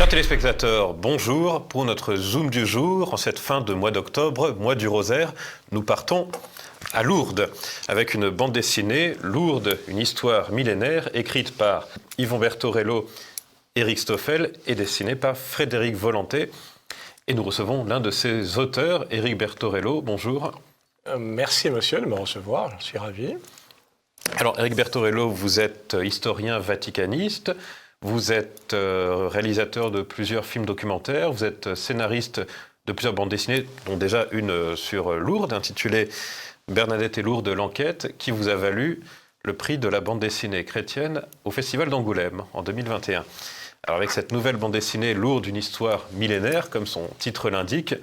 Chers téléspectateurs, bonjour. Pour notre Zoom du jour, en cette fin de mois d'octobre, mois du rosaire, nous partons à Lourdes, avec une bande dessinée, Lourdes, une histoire millénaire, écrite par Yvon Bertorello, Éric Stoffel, et dessinée par Frédéric Volanté. Et nous recevons l'un de ses auteurs, Éric Bertorello. Bonjour. Merci monsieur de me recevoir, je suis ravi. Alors Éric Bertorello, vous êtes historien vaticaniste, vous êtes réalisateur de plusieurs films documentaires, vous êtes scénariste de plusieurs bandes dessinées, dont déjà une sur Lourdes, intitulée Bernadette et Lourdes, l'enquête, qui vous a valu le prix de la bande dessinée chrétienne au Festival d'Angoulême en 2021. Alors avec cette nouvelle bande dessinée Lourdes, une histoire millénaire, comme son titre l'indique,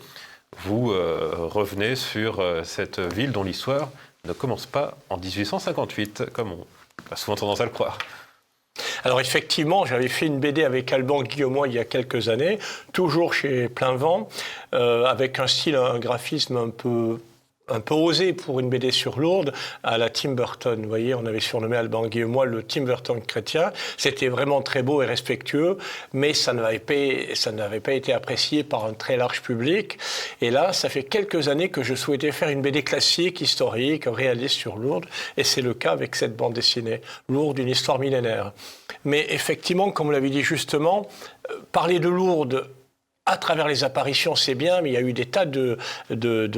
vous revenez sur cette ville dont l'histoire ne commence pas en 1858, comme on a souvent tendance à le croire. Alors effectivement, j'avais fait une BD avec Alban Guillaumois il y a quelques années, toujours chez Plein Vent, avec un style, un graphisme un peu osé pour une BD sur Lourdes, à la Tim Burton. Vous voyez, on avait surnommé Alban Guillaumois le Tim Burton chrétien. C'était vraiment très beau et respectueux, mais ça n'avait pas été apprécié par un très large public. Et là, ça fait quelques années que je souhaitais faire une BD classique, historique, réaliste sur Lourdes, et c'est le cas avec cette bande dessinée, Lourdes, une histoire millénaire. Mais effectivement, comme vous l'avez dit justement, parler de Lourdes à travers les apparitions, c'est bien, mais il y a eu des tas de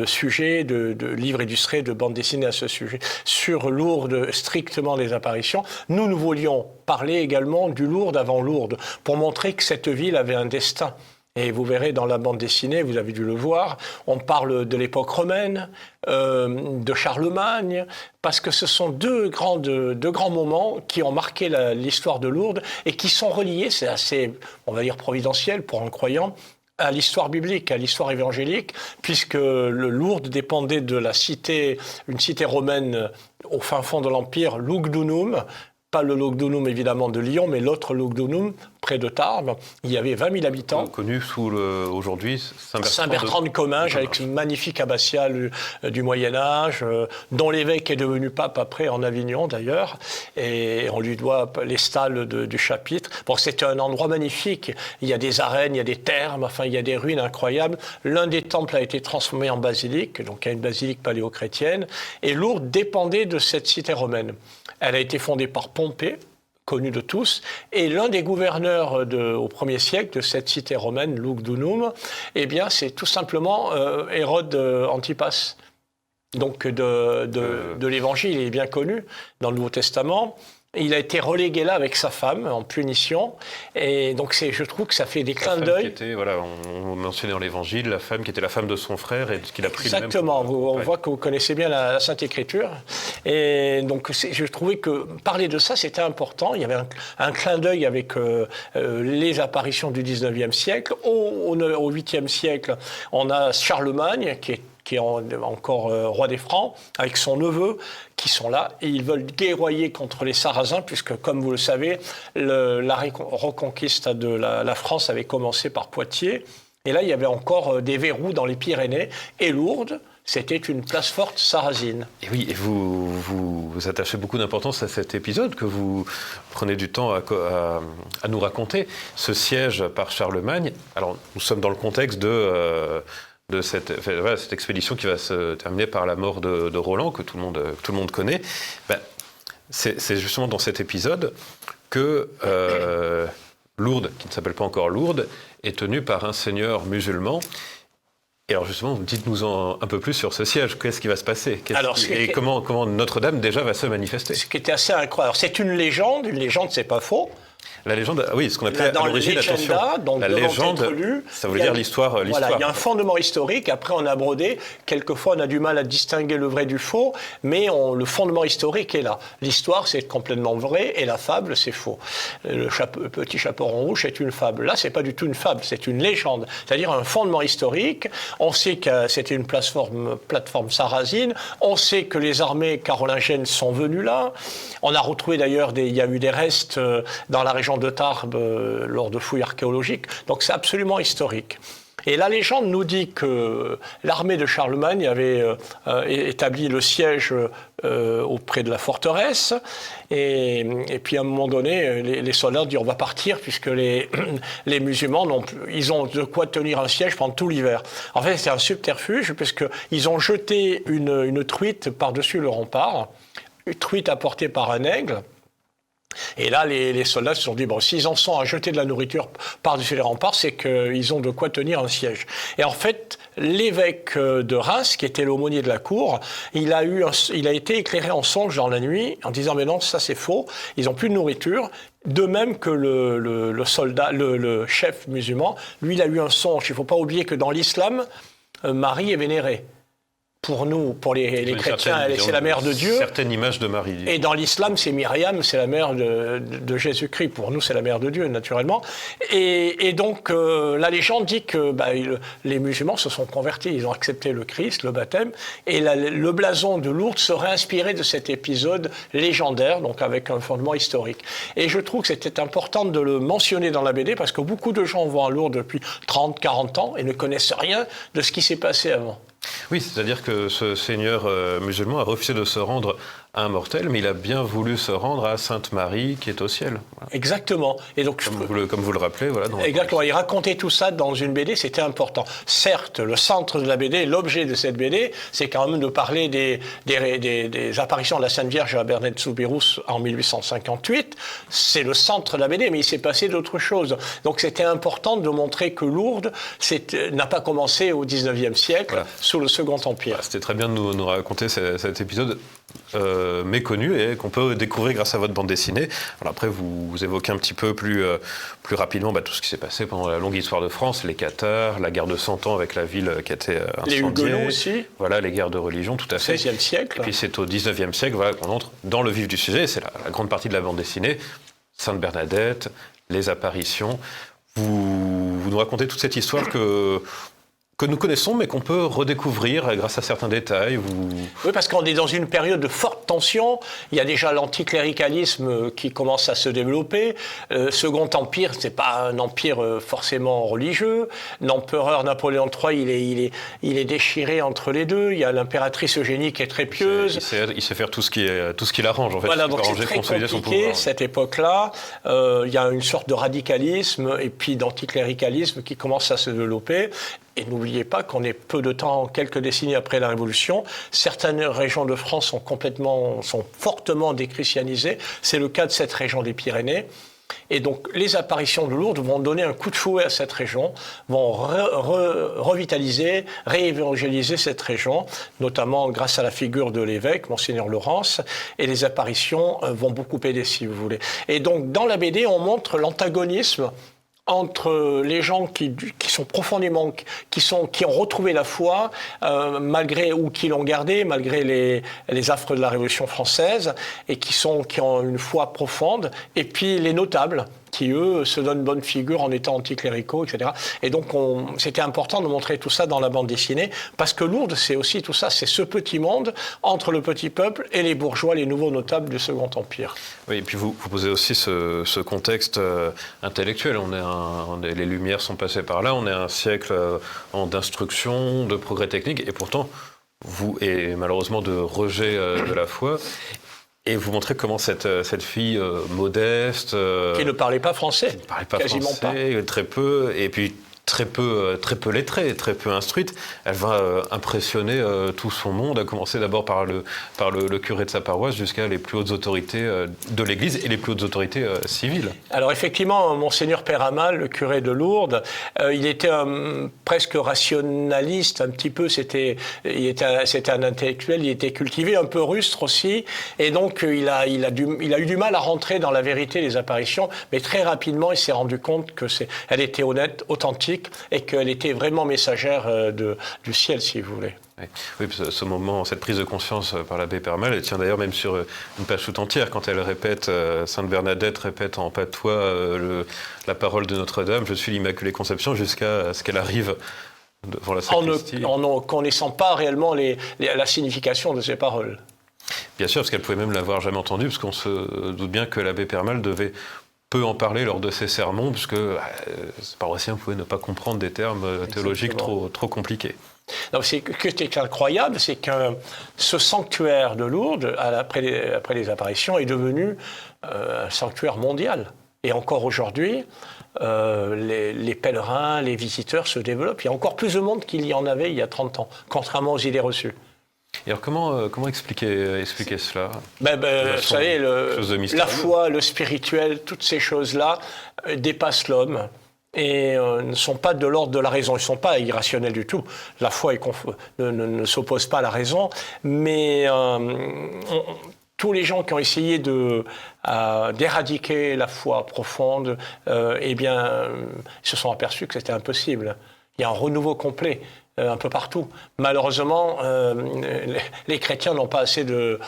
sujets, de livres illustrés, de bandes dessinées à ce sujet. Sur Lourdes, strictement des apparitions, nous voulions parler également du Lourdes avant Lourdes, pour montrer que cette ville avait un destin. Et vous verrez dans la bande dessinée, vous avez dû le voir, on parle de l'époque romaine, de Charlemagne, parce que ce sont deux grands moments qui ont marqué l'histoire de Lourdes et qui sont reliés, c'est assez, on va dire, providentiel pour un croyant, à l'histoire biblique, à l'histoire évangélique, puisque le Lourdes dépendait de la cité, une cité romaine au fin fond de l'Empire, Lugdunum, pas le Lugdunum évidemment de Lyon, mais l'autre Lugdunum, près de Tarbes. Il y avait 20 000 habitants. Connu sous aujourd'hui Saint-Bertrand de Comminges, avec une magnifique abbatiale du Moyen-Âge, dont l'évêque est devenu pape après en Avignon d'ailleurs, et on lui doit les stalles du chapitre. Bon, c'était un endroit magnifique. Il y a des arènes, il y a des thermes, enfin il y a des ruines incroyables. L'un des temples a été transformé en basilique, donc il y a une basilique paléo-chrétienne, et Lourdes dépendait de cette cité romaine. Elle a été fondée par Pompée, connu de tous, et l'un des gouverneurs au 1er siècle de cette cité romaine, Lugdunum, eh bien, c'est tout simplement Hérode Antipas. Donc de l'Évangile, il est bien connu dans le Nouveau Testament. Il a été relégué là avec sa femme en punition, et donc je trouve que ça fait des clins d'œil. Voilà, on mentionnait dans l'Évangile la femme qui était la femme de son frère et qu'il a pris. Exactement. On voit que vous connaissez bien la Sainte Écriture, et donc je trouvais que parler de ça c'était important. Il y avait un clin d'œil avec les apparitions du 19e siècle. Au 8e siècle, on a Charlemagne qui est encore roi des Francs, avec son neveu, qui sont là, et ils veulent guerroyer contre les Sarrasins, puisque, comme vous le savez, la reconquiste de la France avait commencé par Poitiers, et là, il y avait encore des verrous dans les Pyrénées, et Lourdes, c'était une place forte sarrasine. Et oui, et vous attachez beaucoup d'importance à cet épisode que vous prenez du temps à nous raconter, ce siège par Charlemagne. Alors, nous sommes dans le contexte de cette expédition qui va se terminer par la mort de Roland, que tout le monde connaît. C'est justement dans cet épisode que Lourdes, qui ne s'appelle pas encore Lourdes, est tenue par un seigneur musulman. Et alors justement, dites-nous un peu plus sur ce siège. Qu'est-ce qui va se passer et comment Notre-Dame déjà va se manifester? Ce qui était assez incroyable. C'est une légende, c'est pas faux. La légende, oui, ce qu'on appelait à l'origine, attention, la légende, ça veut dire l'histoire. Voilà, il y a un fondement historique, après on a brodé, quelquefois on a du mal à distinguer le vrai du faux, mais le fondement historique est là. L'histoire, c'est complètement vrai, et la fable, c'est faux. Le petit chaperon rouge, c'est une fable. Là, c'est pas du tout une fable, c'est une légende, c'est-à-dire un fondement historique. On sait que c'était une plateforme sarrasine, on sait que les armées carolingiennes sont venues là, on a retrouvé d'ailleurs, il y a eu des restes dans la région de Tarbes lors de fouilles archéologiques, donc c'est absolument historique. Et la légende nous dit que l'armée de Charlemagne avait établi le siège auprès de la forteresse. Et puis à un moment donné, les soldats disent on va partir puisque les musulmans ils ont de quoi tenir un siège pendant tout l'hiver. En fait, c'est un subterfuge puisqu'ils ont jeté une truite par-dessus le rempart, une truite apportée par un aigle. Et là, les soldats se sont dit, bon, s'ils en sont à jeter de la nourriture par-dessus les remparts, c'est qu'ils ont de quoi tenir un siège. Et en fait, l'évêque de Reims, qui était l'aumônier de la cour, il a été éclairé en songe dans la nuit, en disant, mais non, ça c'est faux, ils n'ont plus de nourriture. De même que le soldat, le chef musulman, lui, il a eu un songe. Il ne faut pas oublier que dans l'islam, Marie est vénérée. Pour nous, pour les chrétiens, c'est la mère de Dieu. Certaines images de Marie. Et dans l'islam, c'est Myriam, c'est la mère de Jésus-Christ. Pour nous, c'est la mère de Dieu, naturellement. Et donc, la légende dit que les musulmans se sont convertis. Ils ont accepté le Christ, le baptême. Et le blason de Lourdes serait inspiré de cet épisode légendaire, donc avec un fondement historique. Et je trouve que c'était important de le mentionner dans la BD, parce que beaucoup de gens vont à Lourdes depuis 30, 40 ans et ne connaissent rien de ce qui s'est passé avant. Oui, c'est-à-dire que ce seigneur musulman a refusé de se rendre à un mortel, mais il a bien voulu se rendre à Sainte Marie qui est au ciel. Voilà. Exactement. Et donc, comme vous le rappelez, voilà. Exactement. Et raconter tout ça dans une BD, c'était important. Certes, le centre de la BD, l'objet de cette BD, c'est quand même de parler des apparitions de la Sainte Vierge à Bernay-de-Soubirous en 1858. C'est le centre de la BD, mais il s'est passé d'autres choses. Donc c'était important de montrer que Lourdes n'a pas commencé au XIXe siècle, voilà, sous le Second Empire. Voilà, c'était très bien de nous raconter cet épisode méconnu et qu'on peut découvrir grâce à votre bande dessinée. Alors après, vous évoquez un petit peu plus rapidement tout ce qui s'est passé pendant la longue histoire de France, les Cathares, la guerre de 100 ans avec la ville qui a été incendiée. Les Huguenots aussi. Voilà, les guerres de religion, tout à fait. 16e siècle. Et puis c'est au 19e siècle qu'on entre dans le vif du sujet. C'est la grande partie de la bande dessinée. Sainte Bernadette, les apparitions. Vous nous racontez toute cette histoire que nous connaissons, mais qu'on peut redécouvrir grâce à certains détails. Oui, parce qu'on est dans une période de forte tension. Il y a déjà l'anticléricalisme qui commence à se développer. Second Empire, c'est pas un empire forcément religieux. L'empereur Napoléon III, il est déchiré entre les deux. Il y a l'impératrice Eugénie qui est très pieuse. Il sait faire tout ce qui l'arrange, en fait. Voilà, donc c'est très compliqué, cette époque-là. Il y a une sorte de radicalisme et puis d'anticléricalisme qui commence à se développer. Et n'oubliez pas qu'on est peu de temps, quelques décennies après la Révolution. Certaines régions de France sont fortement déchristianisées. C'est le cas de cette région des Pyrénées. Et donc, les apparitions de Lourdes vont donner un coup de fouet à cette région, vont revitaliser, réévangéliser cette région, notamment grâce à la figure de l'évêque, Monseigneur Laurence, et les apparitions vont beaucoup aider, si vous voulez. Et donc, dans la BD, on montre l'antagonisme entre les gens qui sont profondément, qui ont retrouvé la foi, ou qui l'ont gardée, malgré les affres de la Révolution française, et qui ont une foi profonde, et puis les notables, qui, eux, se donnent bonne figure en étant anticléricaux, etc. Et donc, c'était important de montrer tout ça dans la bande dessinée, parce que Lourdes, c'est aussi tout ça, c'est ce petit monde entre le petit peuple et les bourgeois, les nouveaux notables du Second Empire. Oui, et puis vous posez aussi ce contexte intellectuel. Les Lumières sont passées par là, on est un siècle d'instruction, de progrès technique, et pourtant, et malheureusement de rejet de la foi. Et vous montrez comment cette fille modeste... qui ne parlait pas français. Qui ne parlait pas quasiment français, pas. Très peu, et puis très peu lettrée, très peu instruite. Elle va impressionner tout son monde, à commencer d'abord par le curé de sa paroisse jusqu'à les plus hautes autorités de l'Église et les plus hautes autorités civiles. Alors effectivement, Monseigneur Père Amal, le curé de Lourdes, il était presque rationaliste, un petit peu, c'était un intellectuel, il était cultivé, un peu rustre aussi, et donc il a eu du mal à rentrer dans la vérité des apparitions, mais très rapidement il s'est rendu compte qu'elle était honnête, authentique, et qu'elle était vraiment messagère du ciel, si vous voulez. Oui, ce moment, cette prise de conscience par l'abbé Père Amal, elle tient d'ailleurs même sur une page tout entière, quand elle répète, Sainte Bernadette répète en patois la parole de Notre-Dame, je suis l'Immaculée Conception, jusqu'à ce qu'elle arrive devant la sacristie. En ne connaissant pas réellement la signification de ces paroles. Bien sûr, parce qu'elle pouvait même l'avoir jamais entendue, parce qu'on se doute bien que l'abbé Père Amal devait peu en parler lors de ses sermons, puisque ces paroissiens pouvaient ne pas comprendre des termes théologiques trop compliqués. Non, ce qui est incroyable, c'est que ce sanctuaire de Lourdes, après les apparitions, est devenu un sanctuaire mondial. Et encore aujourd'hui, les pèlerins, les visiteurs se développent. Il y a encore plus de monde qu'il y en avait il y a 30 ans, contrairement aux idées reçues. Et alors comment expliquer cela? Vous savez, la foi, le spirituel, toutes ces choses-là dépassent l'homme et ne sont pas de l'ordre de la raison. Ils ne sont pas irrationnels du tout. La foi ne s'oppose pas à la raison, mais tous les gens qui ont essayé d'éradiquer la foi profonde, se sont aperçus que c'était impossible. Il y a un renouveau complet. Un peu partout. Malheureusement, les chrétiens n'ont pas assez de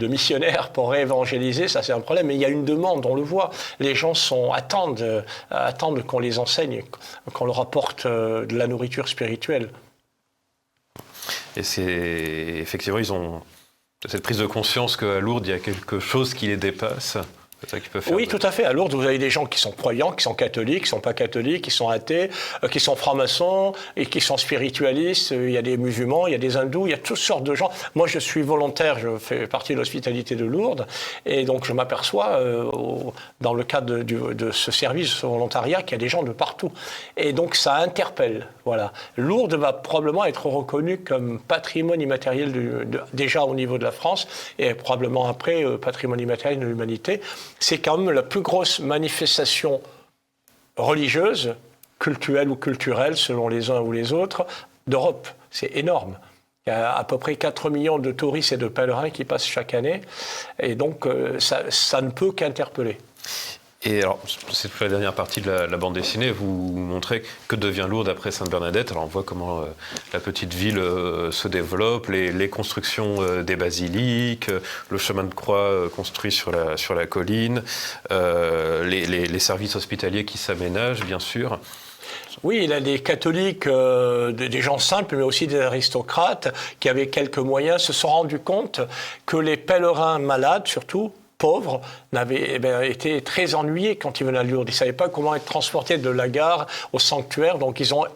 missionnaires pour réévangéliser, ça c'est un problème, mais il y a une demande, on le voit. Les gens attendent qu'on les enseigne, qu'on leur apporte de la nourriture spirituelle. Et effectivement, ils ont cette prise de conscience qu'à Lourdes, il y a quelque chose qui les dépasse. C'est ça qui peut faire. Oui, tout à fait. À Lourdes, vous avez des gens qui sont croyants, qui sont catholiques, qui ne sont pas catholiques, qui sont athées, qui sont francs-maçons et qui sont spiritualistes. Il y a des musulmans, il y a des hindous, il y a toutes sortes de gens. Moi, je suis volontaire, je fais partie de l'hospitalité de Lourdes. Et donc, je m'aperçois, dans le cadre de ce service, ce volontariat, qu'il y a des gens de partout. Et donc, ça interpelle. Voilà. Lourdes va probablement être reconnue comme patrimoine immatériel déjà au niveau de la France et probablement après patrimoine immatériel de l'humanité. C'est quand même la plus grosse manifestation religieuse, cultuelle ou culturelle, selon les uns ou les autres, d'Europe. C'est énorme. Il y a à peu près 4 millions de touristes et de pèlerins qui passent chaque année. Et donc, ça ne peut qu'interpeller. Et alors, c'est pour la dernière partie de la bande dessinée, vous montrez que devient Lourdes après Sainte-Bernadette. Alors on voit comment la petite ville se développe, les constructions des basiliques, le chemin de croix construit sur la colline, les services hospitaliers qui s'aménagent, bien sûr. Oui, il y a des catholiques, des gens simples, mais aussi des aristocrates qui, avec quelques moyens, se sont rendus compte que les pèlerins malades, surtout, pauvres, étaient très ennuyés quand ils venaient à Lourdes. Ils ne savaient pas comment être transportés de la gare au sanctuaire. Donc ils ont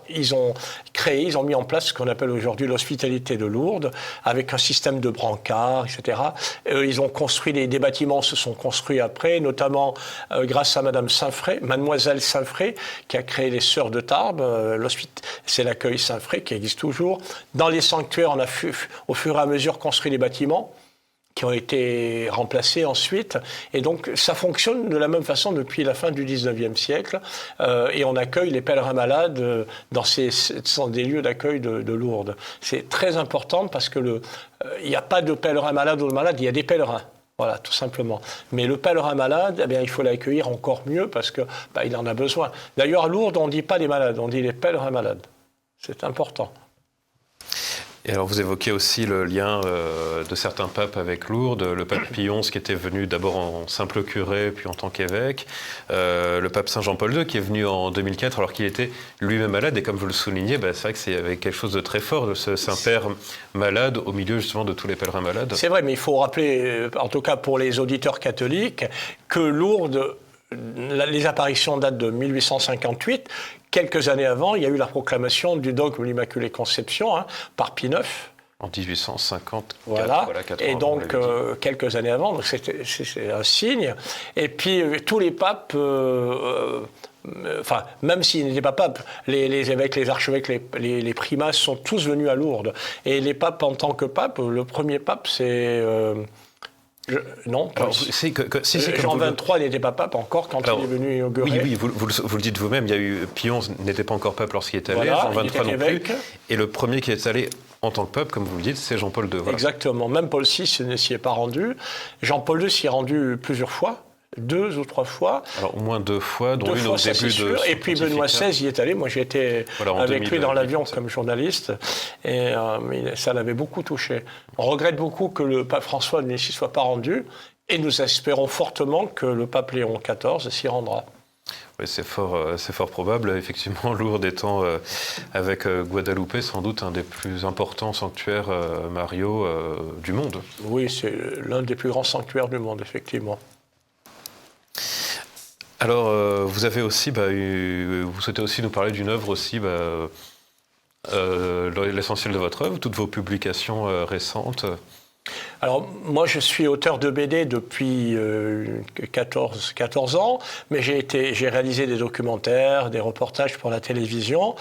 mis en place ce qu'on appelle aujourd'hui l'hospitalité de Lourdes, avec un système de brancards, etc. Ils ont construit des bâtiments, se sont construits après, notamment grâce à Mademoiselle Saint-Fré, qui a créé les Sœurs de Tarbes. C'est l'accueil Saint-Fré qui existe toujours. Dans les sanctuaires, on a au fur et à mesure construit des bâtiments qui ont été remplacés ensuite. Et donc, ça fonctionne de la même façon depuis la fin du 19e siècle. Et on accueille les pèlerins malades ce sont des lieux d'accueil de Lourdes. C'est très important parce que il n'y a pas de pèlerins malades ou de malades, il y a des pèlerins. Voilà, tout simplement. Mais le pèlerin malade, il faut l'accueillir encore mieux parce que il en a besoin. D'ailleurs, à Lourdes, on ne dit pas les malades, on dit les pèlerins malades. C'est important. Et alors vous évoquez aussi le lien de certains papes avec Lourdes, le pape Pie XI qui était venu d'abord en simple curé puis en tant qu'évêque, le pape Saint Jean-Paul II qui est venu en 2004 alors qu'il était lui-même malade et comme vous le soulignez, c'est vrai que c'est avec quelque chose de très fort de ce Saint-Père malade au milieu justement de tous les pèlerins malades. C'est vrai, mais il faut rappeler, en tout cas pour les auditeurs catholiques, que Lourdes, les apparitions datent de 1858. Quelques années avant, il y a eu la proclamation du dogme de l'Immaculée Conception par Pie IX. En 1854. Voilà et donc, quelques années avant, donc c'est un signe. Et puis, tous les papes, même s'ils n'étaient pas papes, les évêques, les archevêques, les primas sont tous venus à Lourdes. Et les papes, en tant que papes, le premier pape, c'est... Non, alors, Jean XXIII n'était pas pape encore quand il est venu inaugurer. Oui, vous le dites vous-même, il y a eu Pie XI n'était pas encore pape lorsqu'il est allé, Jean XXIII non plus. Et le premier qui est allé en tant que pape, comme vous le dites, c'est Jean-Paul II. Voilà. Exactement, même Paul VI ne s'y est pas rendu. Jean-Paul II s'y est rendu plusieurs fois. 2 ou 3 fois. Alors au moins 2 fois, dont une au début de son Et puis Benoît XVI y est allé. Moi j'ai été avec lui dans l'avion comme journaliste et ça l'avait beaucoup touché. On regrette beaucoup que le pape François ne s'y soit pas rendu et nous espérons fortement que le pape Léon XIV s'y rendra. Oui, c'est fort probable. Effectivement, Lourdes étant, avec Guadalupe, sans doute un des plus importants sanctuaires mariaux du monde. Oui, c'est l'un des plus grands sanctuaires du monde, effectivement. Alors, vous avez aussi, vous souhaitez aussi nous parler d'une œuvre aussi l'essentiel de votre œuvre, toutes vos publications récentes? Alors, moi, je suis auteur de BD depuis 14 ans, mais j'ai réalisé des documentaires, des reportages pour la télévision.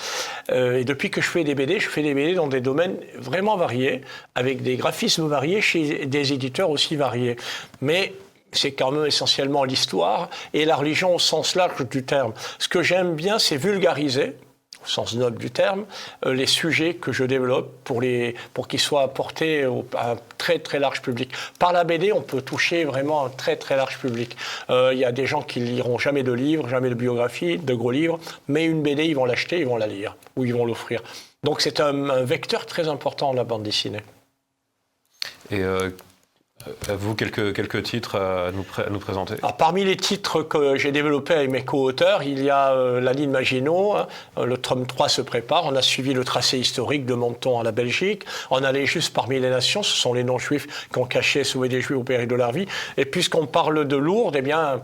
Et depuis que je fais des BD dans des domaines vraiment variés, avec des graphismes variés, chez des éditeurs aussi variés. Mais c'est quand même essentiellement l'histoire et la religion au sens large du terme. Ce que j'aime bien, c'est vulgariser, au sens noble du terme, les sujets que je développe pour qu'ils soient apportés à un très très large public. Par la BD, on peut toucher vraiment un très très large public. Il y a des gens qui liront jamais de livres, jamais de biographie, de gros livres, mais une BD, ils vont l'acheter, ils vont la lire, ou ils vont l'offrir. Donc c'est un vecteur très important, la bande dessinée. Et avez-vous quelques titres à nous présenter? Alors, parmi les titres que j'ai développés avec mes co-auteurs, il y a La ligne Maginot, le tome 3 se prépare, on a suivi le tracé historique de Menton à la Belgique, on allait juste parmi les nations, ce sont les non-juifs qui ont caché et sauvé des juifs au péril de leur vie, et puisqu'on parle de Lourdes, eh bien,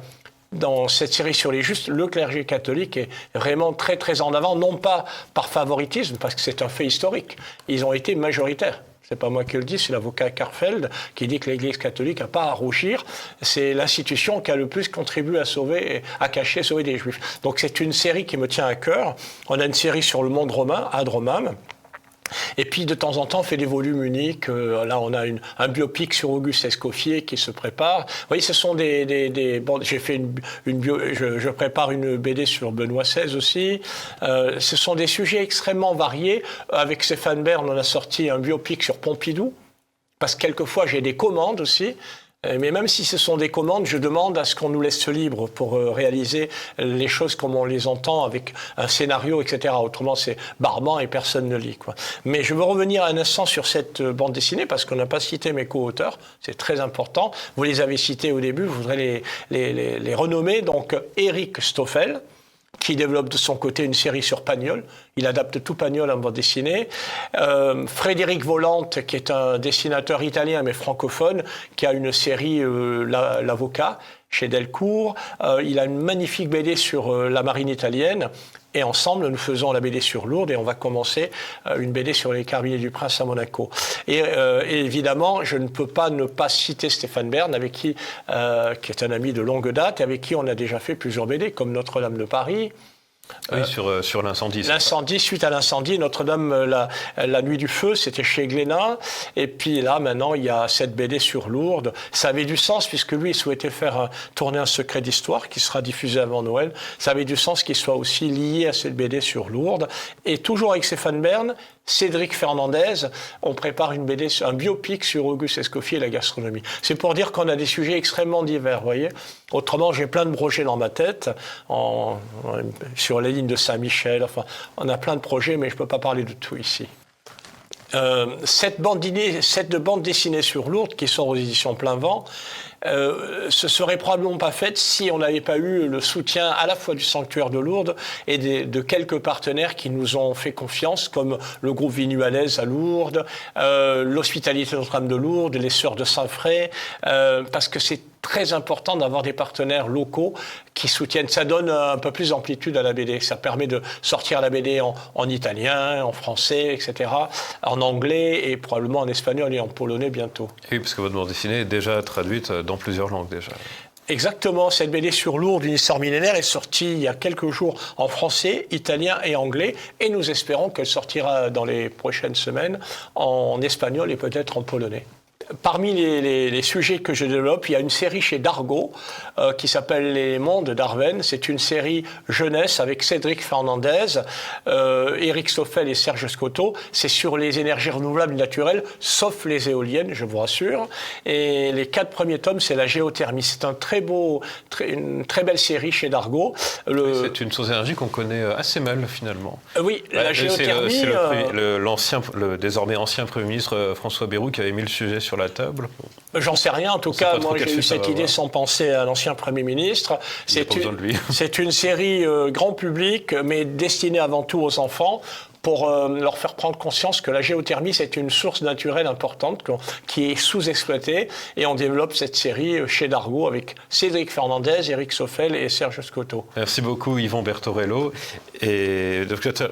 dans cette série sur les justes, le clergé catholique est vraiment très très en avant, non pas par favoritisme, parce que c'est un fait historique, ils ont été majoritaires. C'est pas moi qui le dis, c'est l'avocat Karfeld qui dit que l'Église catholique n'a pas à rougir. C'est l'institution qui a le plus contribué à sauver, à cacher, sauver des Juifs. Donc c'est une série qui me tient à cœur. On a une série sur le monde romain, Ad Romam. Et puis de temps en temps, on fait des volumes uniques. Là, on a un biopic sur Auguste Escoffier qui se prépare. Vous voyez, ce sont bon, j'ai fait je prépare une BD sur Benoît XVI aussi. Ce sont des sujets extrêmement variés. Avec Stéphane Bern, on a sorti un biopic sur Pompidou, parce que quelquefois, j'ai des commandes aussi. Mais même si ce sont des commandes, je demande à ce qu'on nous laisse libre pour réaliser les choses comme on les entend, avec un scénario, etc. Autrement, c'est barbant et personne ne lit, quoi. Mais je veux revenir un instant sur cette bande dessinée, parce qu'on n'a pas cité mes co-auteurs, c'est très important. Vous les avez cités au début, je voudrais les renommer. Donc, Eric Stoffel, qui développe de son côté une série sur Pagnol. Il adapte tout Pagnol en bande dessinée. Frédéric Volante, qui est un dessinateur italien mais francophone, qui a une série L'Avocat chez Delcourt. Il a une magnifique BD sur la marine italienne. Et ensemble, nous faisons la BD sur Lourdes et on va commencer une BD sur les Carabiniers du Prince à Monaco. Et évidemment, je ne peux pas ne pas citer Stéphane Bern, avec qui est un ami de longue date, et avec qui on a déjà fait plusieurs BD, comme Notre-Dame de Paris. Oui, sur l'incendie. L'incendie, suite à l'incendie, Notre-Dame, la nuit du feu, c'était chez Glénat. Et puis là, maintenant, il y a cette BD sur Lourdes. Ça avait du sens, puisque lui, il souhaitait faire tourner un secret d'histoire qui sera diffusé avant Noël. Ça avait du sens qu'il soit aussi lié à cette BD sur Lourdes. Et toujours avec Stéphane Bern, Cédric Fernandez, on prépare une BD, un biopic sur Auguste Escoffier et la gastronomie. C'est pour dire qu'on a des sujets extrêmement divers, vous voyez. Autrement, j'ai plein de projets dans ma tête, sur les lignes de Saint-Michel, enfin, on a plein de projets, mais je ne peux pas parler de tout ici. Cette bande dessinée sur Lourdes, qui sort aux éditions Plein Vent, ce serait probablement pas faite si on n'avait pas eu le soutien à la fois du Sanctuaire de Lourdes et de quelques partenaires qui nous ont fait confiance, comme le groupe Vinualez à Lourdes, l'Hospitalité Notre-Dame de Lourdes, les Sœurs de Saint-Fray, parce que c'est très important d'avoir des partenaires locaux qui soutiennent. Ça donne un peu plus d'amplitude à la BD. Ça permet de sortir la BD en italien, en français, etc., en anglais et probablement en espagnol et en polonais bientôt. Oui, parce que votre bande dessinée est déjà traduite dans plusieurs langues déjà. Exactement, cette BD sur Lourdes, une histoire millénaire, est sortie il y a quelques jours en français, italien et anglais, et nous espérons qu'elle sortira dans les prochaines semaines en espagnol et peut-être en polonais. Parmi les sujets que je développe, il y a une série chez Dargaud qui s'appelle Les Mondes d'Arven. C'est une série jeunesse avec Cédric Fernandez, Eric Stoffel et Serge Scotto. C'est sur les énergies renouvelables naturelles, sauf les éoliennes, je vous rassure. Et les 4 premiers tomes, c'est la géothermie. C'est une très belle série chez Dargaud. C'est une source d'énergie qu'on connaît assez mal finalement. Oui, la géothermie... C'est le désormais ancien Premier ministre François Bayrou qui avait mis le sujet sur la table. J'en sais rien. En tout cas, moi, j'ai eu cette idée sans penser à l'ancien Premier ministre. C'est une série grand public, mais destinée avant tout aux enfants, pour leur faire prendre conscience que la géothermie, c'est une source naturelle importante qui est sous-exploitée. Et on développe cette série chez Dargaud avec Cédric Fernandez, Éric Soffel et Serge Scotto. Merci beaucoup Yvon Bertorello. Et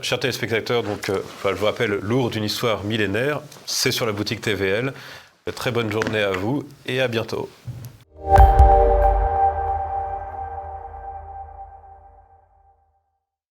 chers téléspectateurs, donc, je vous rappelle, Lourdes, d'une histoire millénaire, c'est sur la boutique TVL. Très bonne journée à vous et à bientôt.